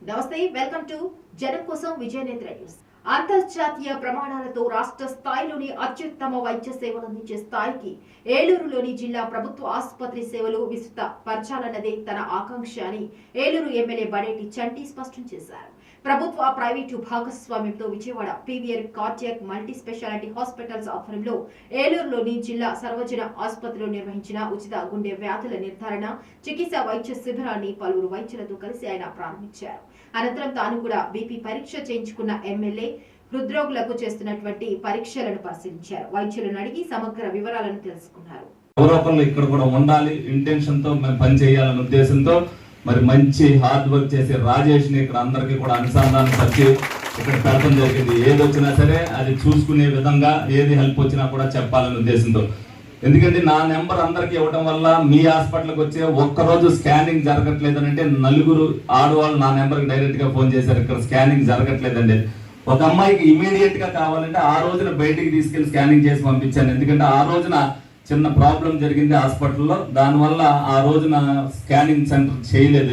నమస్తే, welcome to జనం కోసం విజయనేత్ర న్యూస్. అంతర్జాతీయ ప్రమాణాలతో రాష్ట్ర స్థాయిలోని అత్యుత్తమ వైద్య సేవలు అందించే స్థాయికి ఏలూరులోని జిల్లా ప్రభుత్వ ఆసుపత్రి సేవలు విస్తృతపరచాలన్నదే తన ఆకాంక్ష అని ఏలూరు ఎమ్మెల్యే బడేటి చంటి స్పష్టం చేశారు. ప్రభుత్వ ప్రైవేటు భాగస్వామ్యంతో Vijayawada PVR cardiac multi speciality hospitals ఆధ్వర్యంలో ఏలూరులోని జిల్లా సర్వజన ఆసుపత్రిలో నిర్వహించిన ఉచిత గుండె వ్యాధుల నిర్ధారణ చికిత్స వైద్య శిబిరాన్ని పలువురు వైద్యులతో కలిసి ఆయన ప్రారంభించారు. అనంతరం తాను కూడా బీపీ పరీక్ష చేయించుకున్న ఎమ్మెల్యే హృద్రోగులకు చేస్తున్నటువంటి పరీక్షలను పరిశీలించారు. వైద్యులను అడిగి సమగ్ర వివరాలను తెలుసుకున్నారు. ఇక్కడ కూడా ఉండాలి ఇంటెన్షన్ తో మేము పని చేయాలనే ఉద్దేశంతో మరి మంచి హార్డ్ వర్క్ చేసే రాజేష్ ని ఇక్కడ అందరికీ కూడా అనుసంధానం పరిచి ఇక్కడ పెట్టడం జరిగింది. ఏది వచ్చినా సరే అది చూసుకునే విధంగా ఏది హెల్ప్ వచ్చినా కూడా చెప్పాలనే ఉద్దేశంతో. ఎందుకంటే నా నెంబర్ అందరికి ఇవ్వడం వల్ల మీ హాస్పిటల్కి వచ్చే ఒక్కరోజు స్కానింగ్ జరగట్లేదనంటే నలుగురు ఆడవాళ్ళు నా నెంబర్కి డైరెక్ట్ గా ఫోన్ చేశారు, ఇక్కడ స్కానింగ్ జరగట్లేదండి. ఒక అమ్మాయికి ఇమీడియట్ గా కావాలంటే ఆ రోజున బయటికి తీసుకెళ్లి స్కానింగ్ చేసి పంపించాను. ఎందుకంటే ఆ రోజున చిన్న ప్రాబ్లం జరిగింది హాస్పిటల్లో, దానివల్ల ఆ రోజున స్కానింగ్ సెంటర్ చేయలేదు.